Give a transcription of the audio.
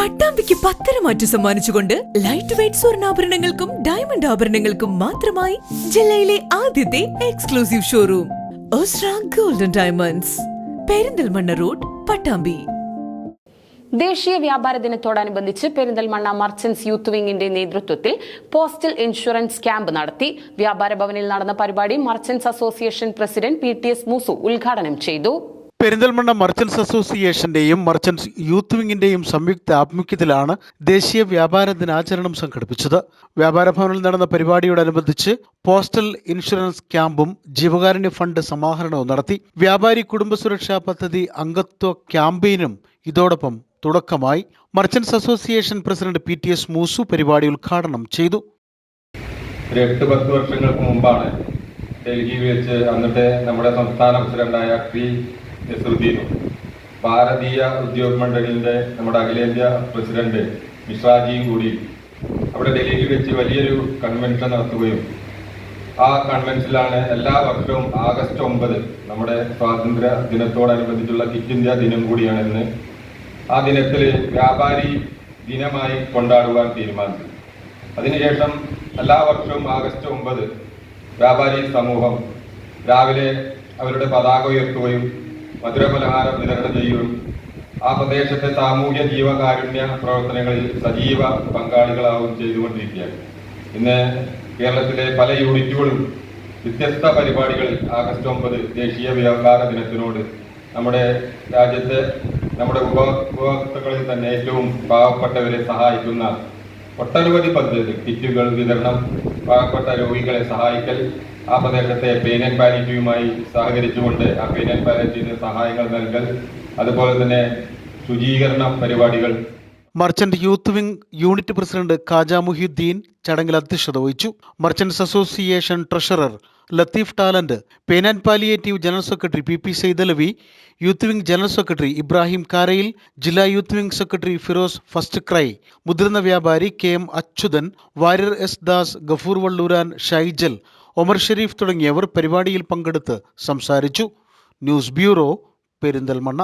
പട്ടാമ്പിക്ക് പത്തരമാറ്റു സമ്മാനിച്ചുകൊണ്ട് light weight സ്വർണ്ണാഭരണങ്ങൾക്കും ഡയമണ്ട് ആഭരണങ്ങൾക്കും മാത്രമായി ജില്ലയിലെ ആദ്യത്തെ exclusive showroom Osra golden diamonds, Perinthalmanna road, Pattambi. ദേശീയ വ്യാപാര ദിനത്തോടനുബന്ധിച്ച് പെരിന്തൽമണ്ണ മർച്ചന്റ്സ് യൂത്ത് വിംഗിന്റെ നേതൃത്വത്തിൽ പോസ്റ്റൽ ഇൻഷുറൻസ് ക്യാമ്പ് നടത്തി. വ്യാപാര ഭവനിൽ നടന്ന പരിപാടി merchants association president PTS Moosu ഉദ്ഘാടനം ചെയ്തു. പെരിന്തൽമണ്ണ മർച്ചന്റ്സ് അസോസിയേഷന്റെയും മർച്ചന്റ്സ് യൂത്ത് വിംഗിന്റെയും സംയുക്ത ആഭിമുഖ്യത്തിലാണ് ദേശീയ വ്യാപാര ദിനാചരണം സംഘടിപ്പിച്ചത്. വ്യാപാര ഭവനിൽ നടന്ന പരിപാടിയോടനുബന്ധിച്ച് പോസ്റ്റൽ ഇൻഷുറൻസ് ക്യാമ്പും ജീവകാരുണ്യ ഫണ്ട് സമാഹരണവും നടത്തി. വ്യാപാരി കുടുംബ സുരക്ഷാ പദ്ധതി അംഗത്വ ക്യാമ്പയിനും ഇതോടൊപ്പം തുടക്കമായി. Merchants association president PTS Moosu പരിപാടി ഉദ്ഘാടനം ചെയ്തു. 8-10 വർഷങ്ങൾക്ക് മുമ്പാണ് ഡൽഹിയിൽ വെച്ച് അന്നത്തെ നമ്മുടെ സംസ്ഥാന പ്രസിഡന്റായ P. നസറുദ്ദീനും ഭാരതീയ ഉദ്യോഗ മണ്ഡലിന്റെ നമ്മുടെ അഖിലേന്ത്യാ പ്രസിഡന്റ് മിശ്രാജിയും കൂടി അവിടെ ഡൽഹിയിൽ വെച്ച് വലിയൊരു കൺവെൻഷൻ നടത്തുകയും ആ കൺവെൻഷനിലാണ് എല്ലാ വർഷവും ആഗസ്റ്റ് 9 നമ്മുടെ സ്വാതന്ത്ര്യ ദിനത്തോടനുബന്ധിച്ചുള്ള ക്വിറ്റ് ഇന്ത്യ ദിനം കൂടിയാണെന്ന് ആ ദിനത്തിൽ വ്യാപാരി ദിനമായി കൊണ്ടാടുവാൻ തീരുമാനിച്ചു. അതിനുശേഷം എല്ലാ വർഷവും ആഗസ്റ്റ് 9 വ്യാപാരി സമൂഹം രാവിലെ അവരുടെ പതാക ഉയർത്തുകയും മധുരപലഹാരം വിതരണം ചെയ്യുകയും ആ പ്രദേശത്തെ സാമൂഹ്യ ജീവകാരുണ്യ പ്രവർത്തനങ്ങളിൽ സജീവ പങ്കാളികളാവുകയും ചെയ്തുകൊണ്ടിരിക്കുകയാണ്. ഇന്ന് കേരളത്തിലെ പല യൂണിറ്റുകളും വ്യത്യസ്ത പരിപാടികളിൽ ആഗസ്റ്റ് 9 ദേശീയ വ്യാപാര ദിനത്തിനോട് നമ്മുടെ രാജ്യത്തെ നമ്മുടെ ഉപഭോക്താക്കളിൽ തന്നെ ഏറ്റവും പാവപ്പെട്ടവരെ സഹായിക്കുന്ന ഒട്ടനവധി പദ്ധതി, കിറ്റുകൾ വിതരണം, പാവപ്പെട്ട രോഗികളെ സഹായിക്കൽ, ആ പ്രദേശത്തെ പെയിൻ ആൻഡ് പാലിറ്റീവുമായി സഹകരിച്ചുകൊണ്ട് ആ പെയിൻ ആൻഡ് പാലിറ്റീവിന് സഹായങ്ങൾ നൽകൽ, അതുപോലെ തന്നെ ശുചീകരണ പരിപാടികൾ. Merchant youth wing unit president Khaja Muhyuddin ചടങ്ങിൽ അധ്യക്ഷത വഹിച്ചു. Merchants association treasurer Latheef talent, pain and palliative general secretary PP Saidalavi, youth wing general secretary Ibrahim Karayil, ജില്ലാ youth wing secretary Firoz first cry, മുതിർന്ന വ്യാപാരി KM അച്യുതൻ, വാര്യർ S ദാസ്, ഗഫൂർ വള്ളൂരാൻ, ഷൈജൽ, ഒമർ ഷെരീഫ് തുടങ്ങിയവർ പരിപാടിയിൽ പങ്കെടുത്ത് സംസാരിച്ചു. News bureau, Perinthalmanna.